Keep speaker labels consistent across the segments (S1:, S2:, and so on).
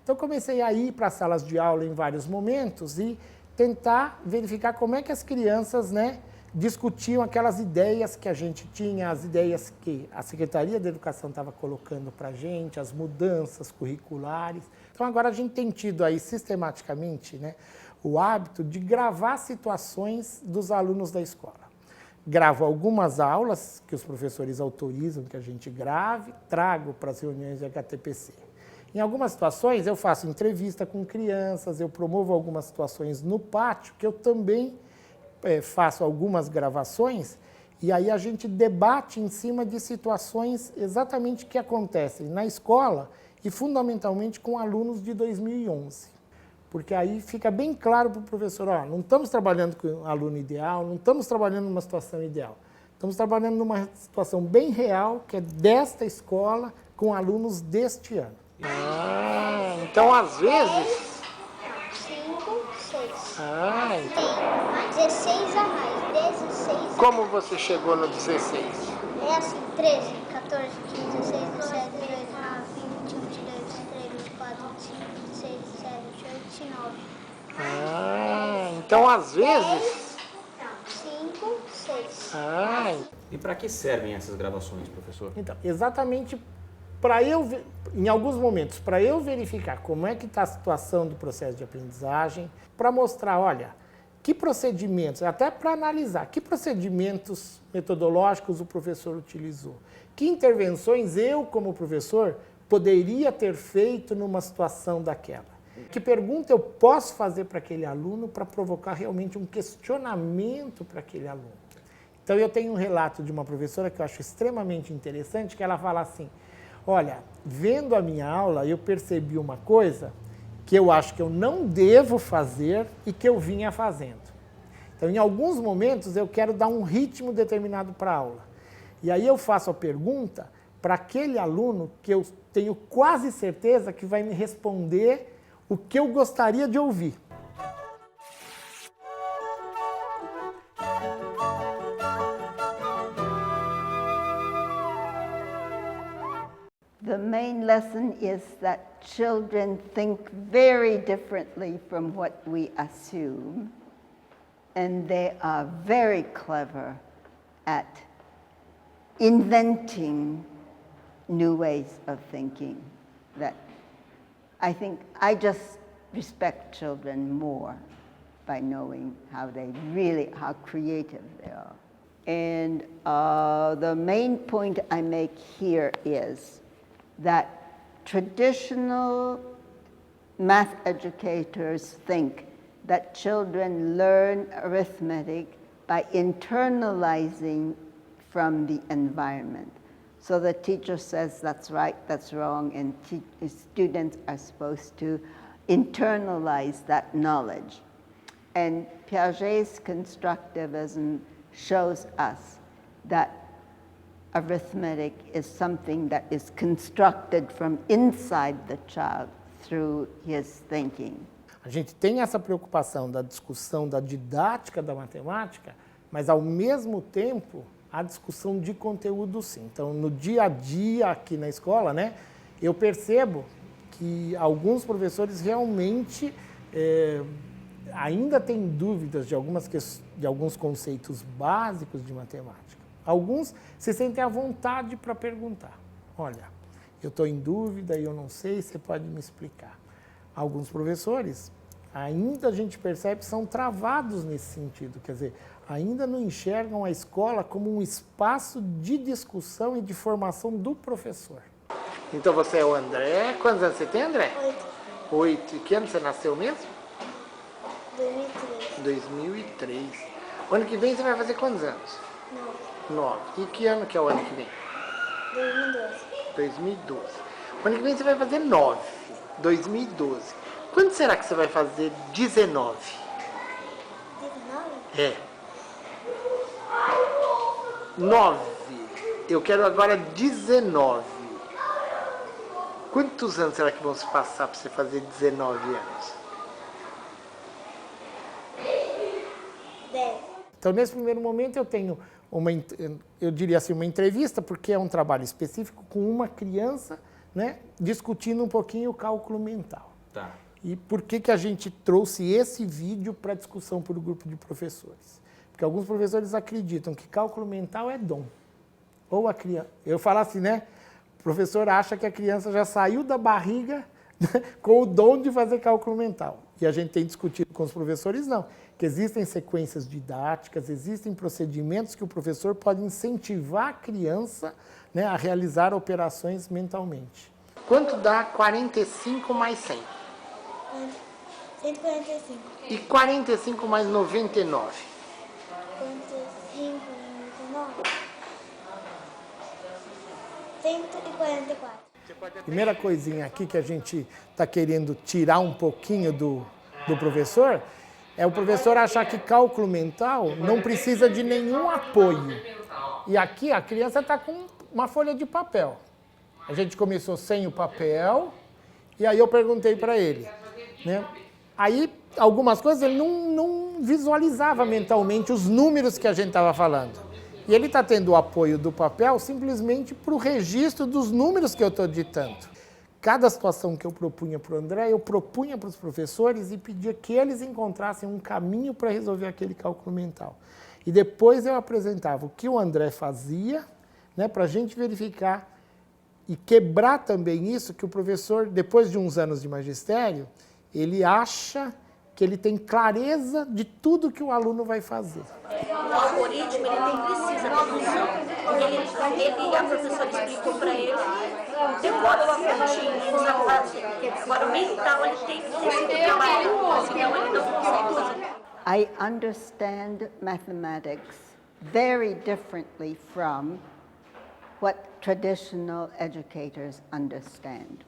S1: Então, comecei a ir para as salas de aula em vários momentos e tentar verificar como é que as crianças, né, discutiam aquelas ideias que a gente tinha, as ideias que a Secretaria da Educação estava colocando para a gente, as mudanças curriculares. Então, agora a gente tem tido aí sistematicamente, né, o hábito de gravar situações dos alunos da escola. Gravo algumas aulas que os professores autorizam que a gente grave, trago para as reuniões de HTPC. Em algumas situações eu faço entrevista com crianças, eu promovo algumas situações no pátio, que eu também faço algumas gravações, e aí a gente debate em cima de situações exatamente que acontecem na escola e fundamentalmente com alunos de 2011. Porque aí fica bem claro para o professor, ó, não estamos trabalhando com um aluno ideal, não estamos trabalhando numa situação ideal. Estamos trabalhando numa situação bem real, que é desta escola, com alunos deste ano. Então às vezes...
S2: 5, 6.
S1: Então...
S2: 16 a mais, 16.
S1: Como você chegou no 16?
S2: É assim, 13, 14, 15, 16, 17, 18, 19, 20, 21, 22, 23, 24, 25, 26, 27, 28, 29.
S1: Então às vezes...
S2: 5, 6.
S3: E para que servem essas gravações, professor?
S1: Então, exatamente para em alguns momentos, para eu verificar como é que está a situação do processo de aprendizagem, para mostrar, olha, que procedimentos, até para analisar, que procedimentos metodológicos o professor utilizou, que intervenções eu, como professor, poderia ter feito numa situação daquela. Que pergunta eu posso fazer para aquele aluno para provocar realmente um questionamento para aquele aluno. Então, eu tenho um relato de uma professora que eu acho extremamente interessante, que ela fala assim, olha, vendo a minha aula, eu percebi uma coisa que eu acho que eu não devo fazer e que eu vinha fazendo. Então, em alguns momentos, eu quero dar um ritmo determinado para a aula. E aí eu faço a pergunta para aquele aluno que eu tenho quase certeza que vai me responder o que eu gostaria de ouvir.
S4: The main lesson is that children think very differently from what we assume, and they are very clever at inventing new ways of thinking. That I think I just respect children more by knowing how creative they are. And the main point I make here is that traditional math educators think that children learn arithmetic by internalizing from the environment. So the teacher says that's right, that's wrong, and students are supposed to internalize that knowledge. And Piaget's constructivism shows us that arithmetic is something that is constructed from inside the child through his thinking.
S1: A gente tem essa preocupação da discussão da didática da matemática, mas ao mesmo tempo a discussão de conteúdo sim. Então, no dia a dia aqui na escola, né, eu percebo que alguns professores realmente ainda têm dúvidas de alguns conceitos básicos de matemática. Alguns se sentem à vontade para perguntar. Olha, eu estou em dúvida e eu não sei, você pode me explicar. Alguns professores, ainda a gente percebe, são travados nesse sentido. Quer dizer, ainda não enxergam a escola como um espaço de discussão e de formação do professor. Então você é o André. Quantos anos você tem, André?
S2: 8.
S1: 8. E que ano você nasceu mesmo?
S2: 2003.
S1: 2003. O ano que vem você vai fazer quantos anos? 9. E que ano que é o ano que vem?
S2: 2012.
S1: 2012. O ano que vem você vai fazer 9. 2012. Quando será que você vai fazer 19?
S2: 19?
S1: É. 9. Eu quero agora 19. Quantos anos será que vão se passar para você fazer 19 anos?
S2: 10.
S1: Então, nesse primeiro momento, eu tenho eu diria assim, uma entrevista, porque é um trabalho específico com uma criança, né, discutindo um pouquinho o cálculo mental.
S3: Tá.
S1: E por que a gente trouxe esse vídeo para discussão para o grupo de professores? Porque alguns professores acreditam que cálculo mental é dom. Ou a criança... Eu falo assim, né? O professor acha que a criança já saiu da barriga com o dom de fazer cálculo mental. E a gente tem discutido com os professores, não. Que existem sequências didáticas, existem procedimentos que o professor pode incentivar a criança, né, a realizar operações mentalmente. Quanto dá 45 mais 100?
S2: 145.
S1: E 45 mais 99?
S2: 45, 99. 144.
S1: Primeira coisinha aqui que a gente está querendo tirar um pouquinho do professor é o professor achar que cálculo mental não precisa de nenhum apoio. E aqui a criança está com uma folha de papel. A gente começou sem o papel e aí eu perguntei para ele, né? Aí algumas coisas ele não visualizava mentalmente os números que a gente estava falando. E ele está tendo o apoio do papel simplesmente para o registro dos números que eu estou ditando. Cada situação que eu propunha para o André, eu propunha para os professores e pedia que eles encontrassem um caminho para resolver aquele cálculo mental. E depois eu apresentava o que o André fazia, né, para a gente verificar e quebrar também isso que o professor, depois de uns anos de magistério, ele acha que ele tem clareza de tudo que o aluno vai fazer.
S5: O algoritmo, ele nem precisa ter noção. A professora explicou para ele, decora uma fontinha, usa a base. Agora o mental, ele tem que ter sido trabalhado, senão ele não consegue fazer.
S4: I understand mathematics very differently from what traditional educators understand.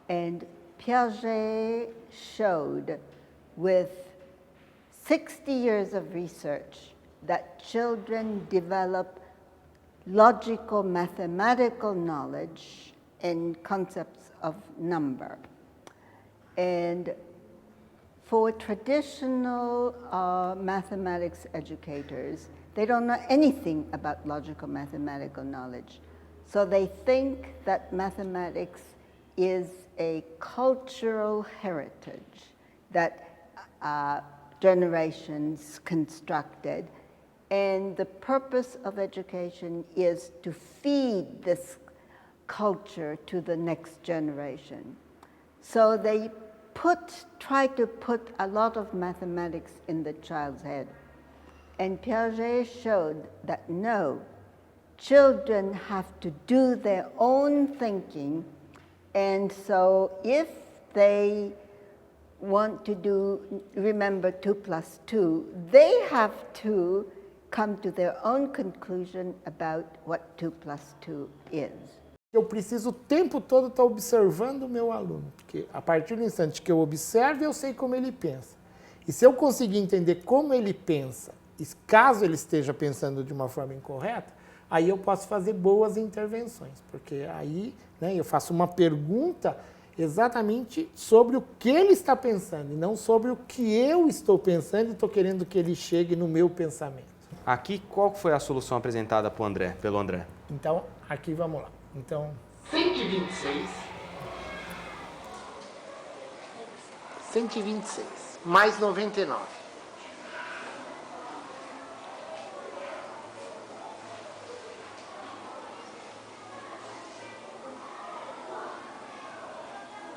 S4: And Piaget showed with 60 years of research that children develop logical mathematical knowledge and concepts of number. And for traditional mathematics educators, they don't know anything about logical mathematical knowledge. So they think that mathematics is a cultural heritage that generations constructed, and the purpose of education is to feed this culture to the next generation. So they try to put a lot of mathematics in the child's head. And Piaget showed that no, children have to do their own thinking, and so if they want to remember 2 plus 2, they have to come to their own conclusion about what 2 plus 2 is.
S1: Eu preciso o tempo todo estar observando o meu aluno, porque a partir do instante que eu observo, eu sei como ele pensa. E se eu conseguir entender como ele pensa, e caso ele esteja pensando de uma forma incorreta, aí eu posso fazer boas intervenções, porque aí, né, eu faço uma pergunta exatamente sobre o que ele está pensando, e não sobre o que eu estou pensando e estou querendo que ele chegue no meu pensamento.
S3: Aqui, qual foi a solução apresentada pelo André?
S1: Então, aqui vamos lá. Então, 126. 126 mais 99.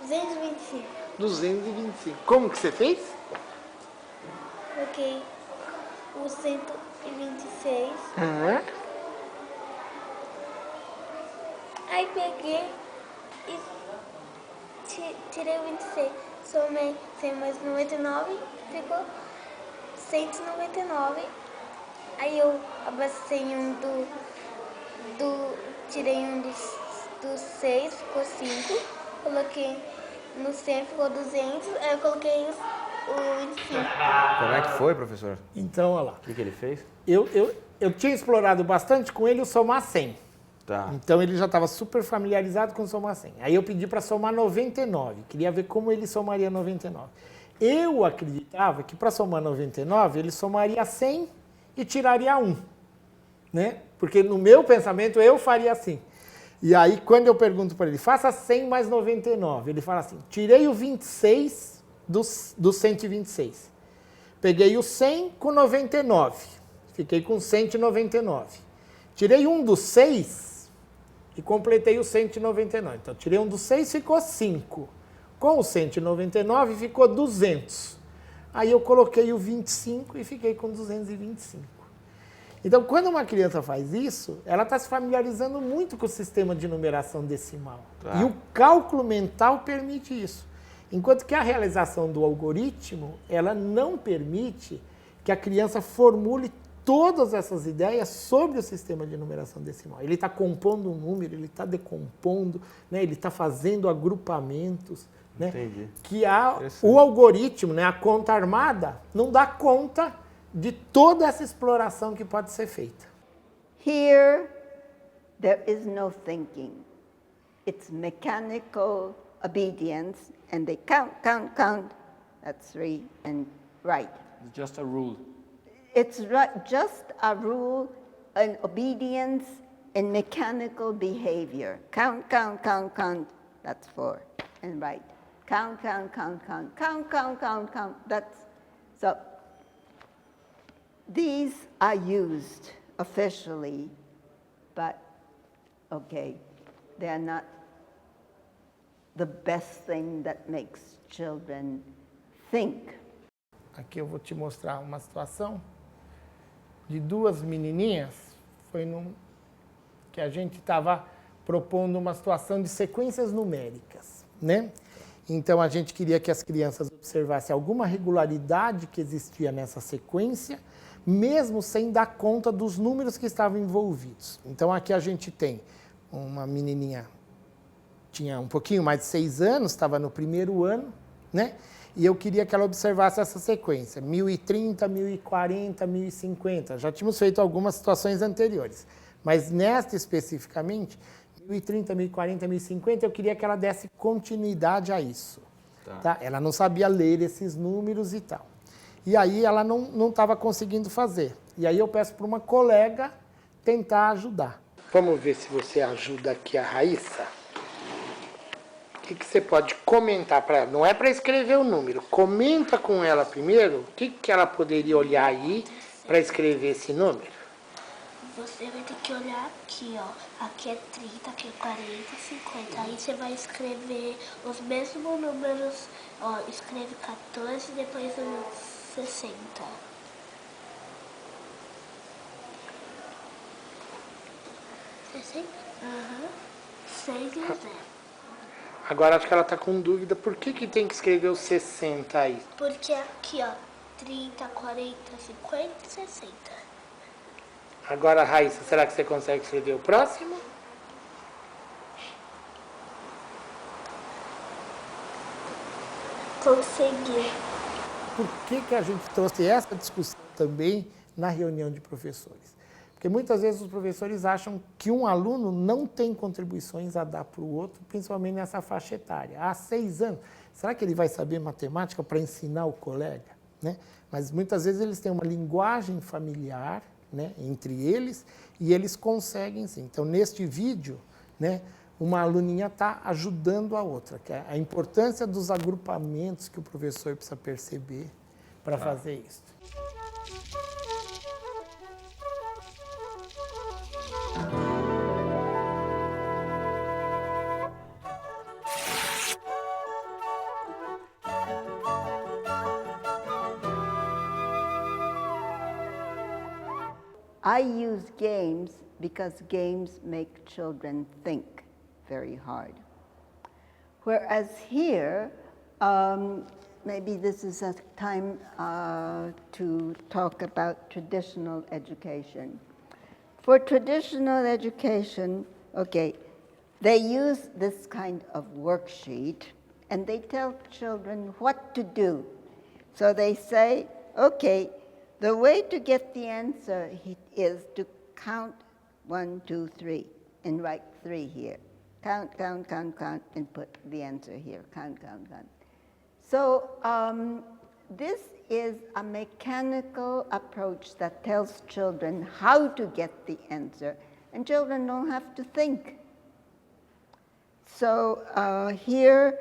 S2: R$225.
S1: 225. Como que você fez?
S2: Coloquei o 126. Aí peguei e tirei o 26. Somei 100 mais 99, ficou 199. Aí eu abaixei um tirei um do 6, ficou 5. Coloquei no 100, ficou 200. Aí eu coloquei o 25.
S3: Como é que foi, professor?
S1: Então, olha lá.
S3: O que ele fez?
S1: Eu tinha explorado bastante com ele o somar 100.
S3: Tá.
S1: Então ele já estava super familiarizado com somar 100. Aí eu pedi para somar 99, queria ver como ele somaria 99. Eu acreditava que para somar 99 ele somaria 100 e tiraria 1, né? Porque no meu pensamento eu faria assim. E aí quando eu pergunto para ele, faça 100 mais 99, ele fala assim, tirei o 26 do 126. Peguei o 100 com 99, fiquei com 199. Tirei um dos 6 e completei o 199. Então, tirei um dos 6, ficou 5. Com o 199, ficou 200. Aí eu coloquei o 25 e fiquei com 225. Então, quando uma criança faz isso, ela está se familiarizando muito com o sistema de numeração decimal.
S3: Tá.
S1: E o cálculo mental permite isso. Enquanto que a realização do algoritmo, ela não permite que a criança formule todas essas ideias sobre o sistema de numeração decimal. Ele está compondo um número, ele está decompondo, né? Ele está fazendo agrupamentos. Né?
S3: Entendi.
S1: Que o algoritmo, né? A conta armada, não dá conta de toda essa exploração que pode ser feita.
S4: Here, there is no thinking. It's mechanical obedience, and they count, count, count. That's 3, and right.
S3: It's just a rule.
S4: It's just a rule, an obedience, and mechanical behavior. Count, count, count, count. That's 4, and right. Count, count, count, count, count, count, count, count. That's so. These are used officially, but okay, they're not the best thing that makes children think.
S1: Aqui eu vou te mostrar uma situação de duas menininhas. Foi que a gente estava propondo uma situação de sequências numéricas, né? Então a gente queria que as crianças observassem alguma regularidade que existia nessa sequência, mesmo sem dar conta dos números que estavam envolvidos. Então aqui a gente tem uma menininha, tinha um pouquinho mais de 6 anos, estava no primeiro ano, né? E eu queria que ela observasse essa sequência, 1030, 1040, 1050. Já tínhamos feito algumas situações anteriores, mas nesta especificamente, 1030, 1040, 1050, eu queria que ela desse continuidade a isso. Tá? Ela não sabia ler esses números e tal. E aí ela não estava conseguindo fazer. E aí eu peço para uma colega tentar ajudar. Vamos ver se você ajuda aqui a Raíssa. O que você pode comentar para ela? Não é para escrever o número. Comenta com ela primeiro o que ela poderia olhar aí para escrever esse número.
S2: Você vai ter que olhar aqui, ó. Aqui é 30, aqui é 40, 50. Aí você vai escrever os mesmos números, ó. Escreve 14 e depois o 60. Aham. 6 e 0.
S1: Agora acho que ela está com dúvida por que tem que escrever o 60 aí.
S2: Porque aqui, ó, 30, 40, 50 e 60.
S1: Agora, Raíssa, será que você consegue escrever o próximo?
S2: Consegui.
S1: Por que a gente trouxe essa discussão também na reunião de professores? Porque muitas vezes os professores acham que um aluno não tem contribuições a dar para o outro, principalmente nessa faixa etária. Há 6 anos, será que ele vai saber matemática para ensinar o colega? Né? Mas muitas vezes eles têm uma linguagem familiar, né, entre eles, e eles conseguem sim. Então, neste vídeo, né, uma aluninha está ajudando a outra, que é a importância dos agrupamentos que o professor precisa perceber para fazer isso.
S4: I use games because games make children think very hard. Whereas here, maybe this is a time to talk about traditional education. For traditional education, okay, they use this kind of worksheet and they tell children what to do. So they say, okay, the way to get the answer is to count 1, 2, 3. and write 3 here. Count, count, count, count, and put the answer here. Count, count, count. So this is a mechanical approach that tells children how to get the answer, and children don't have to think. So here,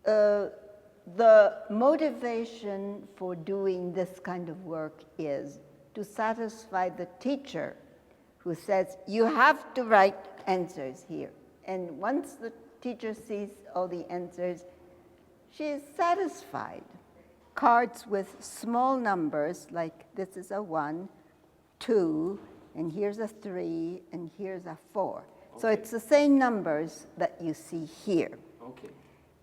S4: the motivation for doing this kind of work is to satisfy the teacher who says, you have to write answers here. And once the teacher sees all the answers, she is satisfied. Cards with small numbers, like this is a 1, 2, and here's a 3, and here's a 4. Okay. So it's the same numbers that you see here.
S3: Okay.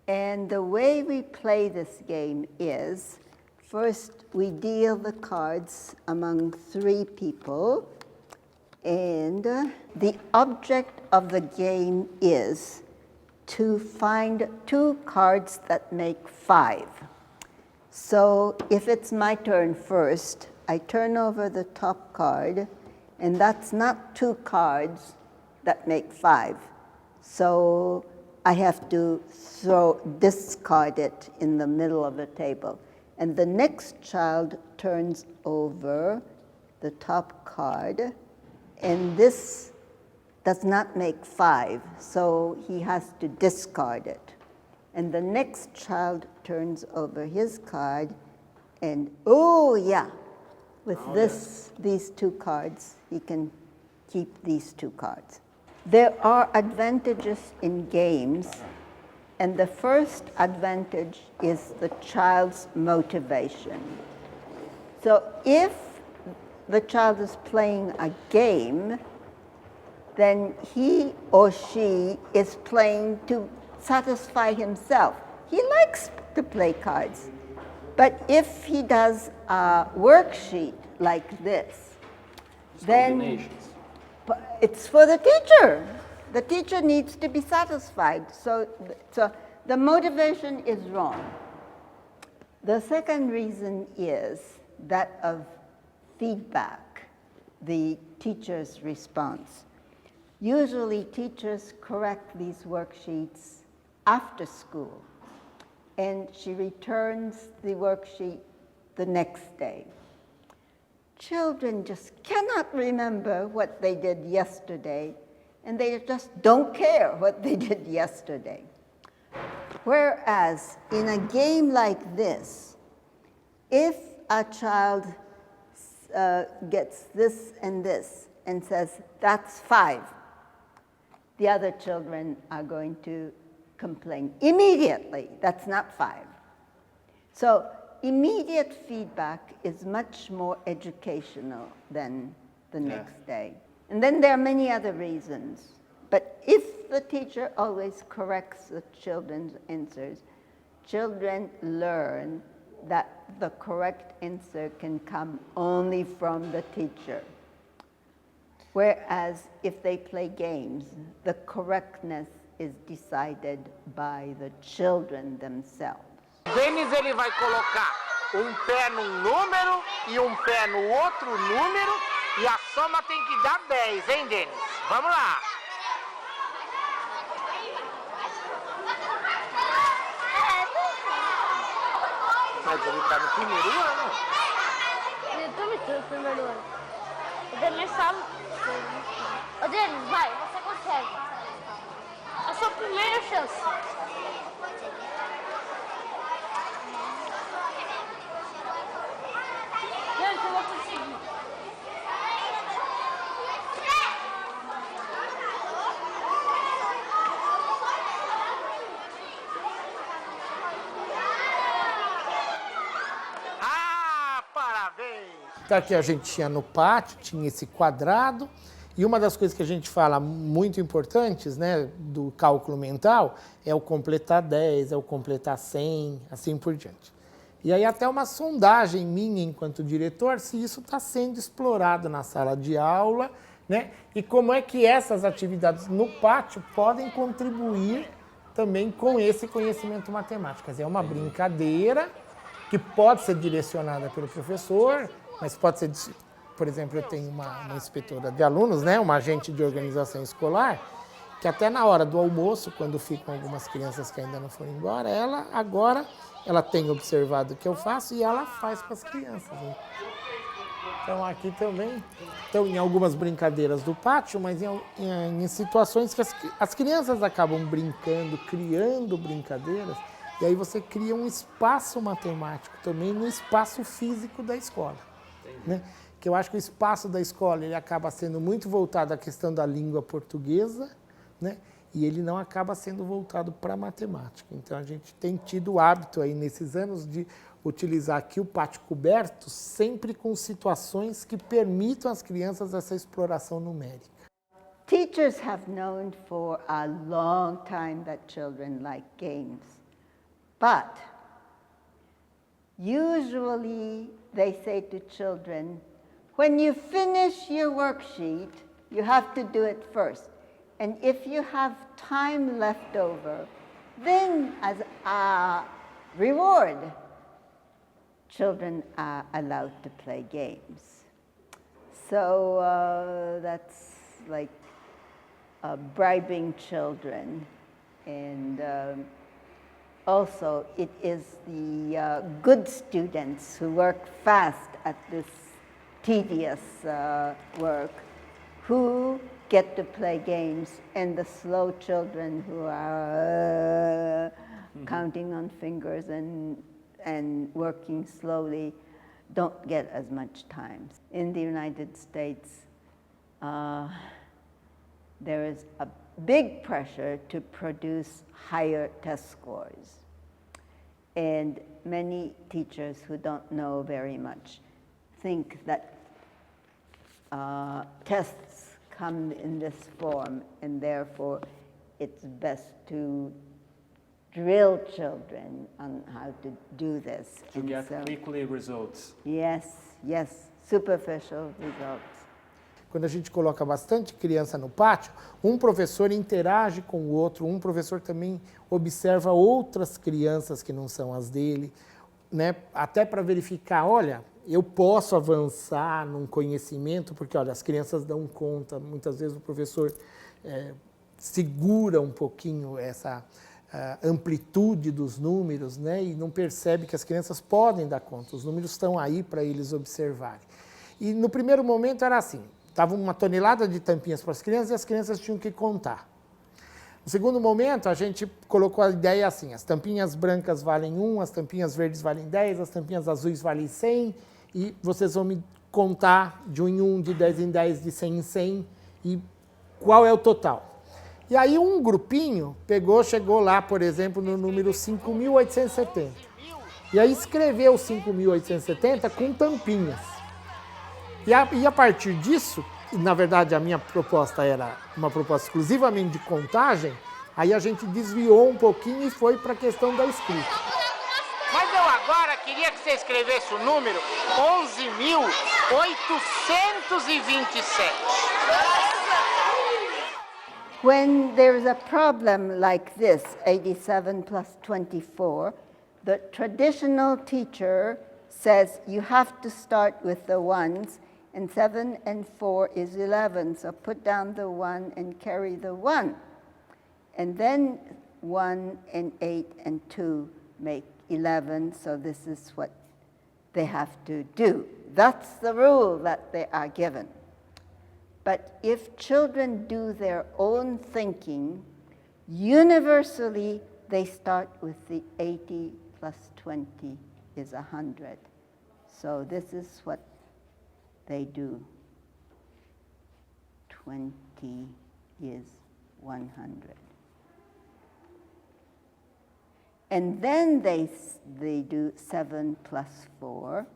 S4: And the way we play this game is, first we deal the cards among 3 people, and the object of the game is to find 2 cards that make 5. So if it's my turn first, I turn over the top card, and that's not 2 cards that make 5. So I have to discard it in the middle of the table. And the next child turns over the top card, and this does not make 5, so he has to discard it. And the next child turns over his card, and oh yeah, with these 2 cards, he can keep these 2 cards. There are advantages in games, and the first advantage is the child's motivation. So if the child is playing a game, then he or she is playing to satisfy himself. He likes to play cards. But if he does a worksheet like this, then it's for the teacher. The teacher needs to be satisfied. So the motivation is wrong. The second reason is that of feedback, the teacher's response. Usually teachers correct these worksheets after school, and she returns the worksheet the next day. Children just cannot remember what they did yesterday, and they just don't care what they did yesterday. Whereas in a game like this, if a child gets this and says, that's 5, the other children are going to complain immediately, that's not 5. So immediate feedback is much more educational than the next day. And then there are many other reasons. But if the teacher always corrects the children's answers, children learn that the correct answer can come only from the teacher. Whereas if they play games, the correctness is decided by the children themselves.
S6: Denis, ele vai colocar pé num número e pé no outro número, e a soma tem que dar 10, hein, Denis? Vamos lá. Mas ele está no primeiro ano.
S2: Eu também estou no primeiro ano. O Denis sabe. Ô Denis, vai, você consegue. É a sua primeira chance. Gente, eu vou conseguir.
S6: Ah, parabéns!
S1: Então aqui a gente tinha no pátio, tinha esse quadrado, e uma das coisas que a gente fala muito importantes, né, do cálculo mental é o completar 10, é o completar 100, assim por diante. E aí até uma sondagem minha enquanto diretor, se isso está sendo explorado na sala de aula, né, e como é que essas atividades no pátio podem contribuir também com esse conhecimento matemático. Quer dizer, é uma brincadeira que pode ser direcionada pelo professor, mas pode ser por exemplo, eu tenho uma inspetora de alunos, né, uma agente de organização escolar, que até na hora do almoço, quando ficam algumas crianças que ainda não foram embora, ela tem observado o que eu faço e ela faz com as crianças. Né? Então aqui também, então, em algumas brincadeiras do pátio, mas em situações que as crianças acabam brincando, criando brincadeiras, e aí você cria um espaço matemático também no espaço físico da escola. Né? Que eu acho que o espaço da escola ele acaba sendo muito voltado à questão da língua portuguesa, né? E ele não acaba sendo voltado para a matemática. Então a gente tem tido o hábito aí nesses anos de utilizar aqui o pátio coberto sempre com situações que permitam às crianças essa exploração numérica.
S4: Teachers have known for a long time that children like games, but usually they say to children, when you finish your worksheet, you have to do it first. And if you have time left over, then as a reward, children are allowed to play games. So that's like bribing children. And also it is the good students who work fast at this tedious work who get to play games, and the slow children who are counting on fingers and working slowly don't get as much time. In the United States, there is a big pressure to produce higher test scores. And many teachers who don't know very much think that tests come in this form, and therefore it's best to drill children on how to do this.
S7: To get quickly results.
S4: Yes, superficial results.
S1: Quando a gente coloca bastante criança no pátio, um professor interage com o outro, um professor também observa outras crianças que não são as dele, né? Até para verificar, olha, eu posso avançar num conhecimento, porque olha, as crianças dão conta, muitas vezes o professor segura um pouquinho essa amplitude dos números, né? E não percebe que as crianças podem dar conta, os números estão aí para eles observarem. E no primeiro momento era assim, estava uma tonelada de tampinhas para as crianças e as crianças tinham que contar. No segundo momento, a gente colocou a ideia assim, as tampinhas brancas valem 1, as tampinhas verdes valem 10, as tampinhas azuis valem 100, e vocês vão me contar de 1 em 1, de 10 em 10, de 100 em 100, e qual é o total. E aí um grupinho chegou lá, por exemplo, no número 5.870. E aí escreveu 5.870 com tampinhas. E a partir disso, na verdade a minha proposta era uma proposta exclusivamente de contagem, aí a gente desviou um pouquinho e foi para a questão da escrita.
S6: Mas eu agora queria que você escrevesse o número 11.827.
S4: When there's a problem like this, 87 plus 24, the traditional teacher says you have to start with the ones, and 7 and 4 is 11, so put down the 1 and carry the 1. And then 1 and 8 and 2 make 11, so this is what they have to do. That's the rule that they are given. But if children do their own thinking, universally they start with the 80 plus 20 is 100. So this is what they do. 20 is 100. And then they do 7 plus 4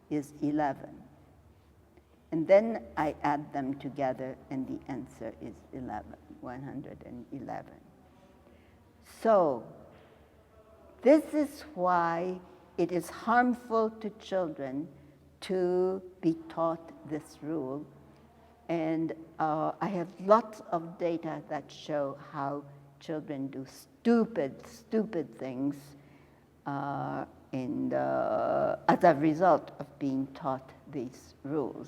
S4: is 11. And then I add them together, and the answer is 111. So this is why it is harmful to children to be taught this rule. And I have lots of data that show how children do stupid things at as a result of being taught these rules.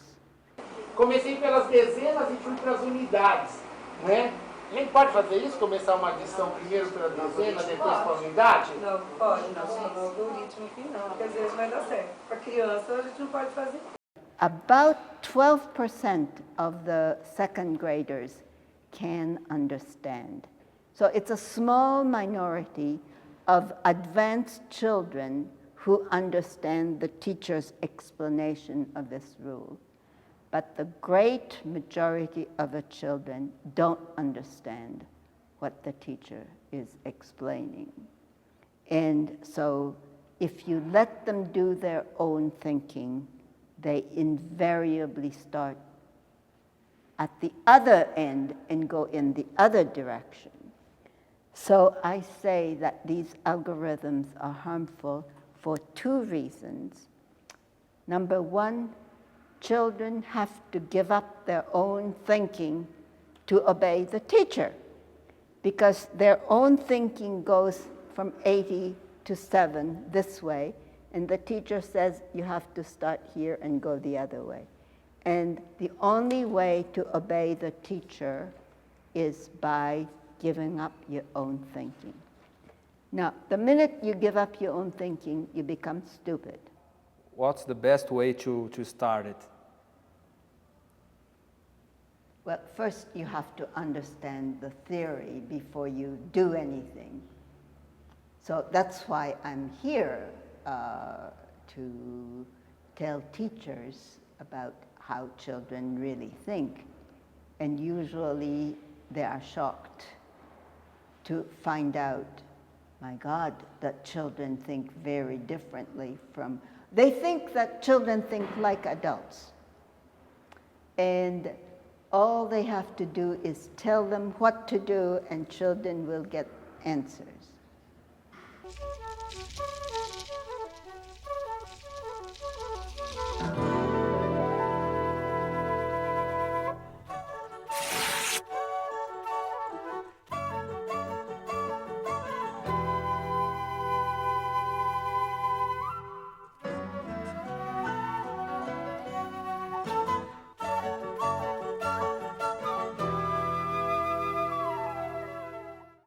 S1: Comecei pelas dezenas e fui para as unidades, né? A gente pode fazer isso? Começar uma adição primeiro pela dezena, depois para a unidade?
S8: Não, pode, não. No algoritmo aqui não, porque às vezes vai dar certo. Para criança a gente não pode fazer.
S4: About 12% of the second graders can understand. So it's a small minority of advanced children who understand the teacher's explanation of this rule. But the great majority of the children don't understand what the teacher is explaining. And so if you let them do their own thinking, they invariably start at the other end and go in the other direction. So I say that these algorithms are harmful for two reasons. Number one, children have to give up their own thinking to obey the teacher, because their own thinking goes from 80 to 7 this way, and the teacher says you have to start here and go the other way. And the only way to obey the teacher is by giving up your own thinking. Now, the minute you give up your own thinking, you become stupid.
S7: What's the best way to start it?
S4: Well, first you have to understand the theory before you do anything. So that's why I'm here to tell teachers about how children really think. And usually they are shocked to find out, my God, that children think very differently from, they think that children think like adults. And all they have to do is tell them what to do, and children will get answers.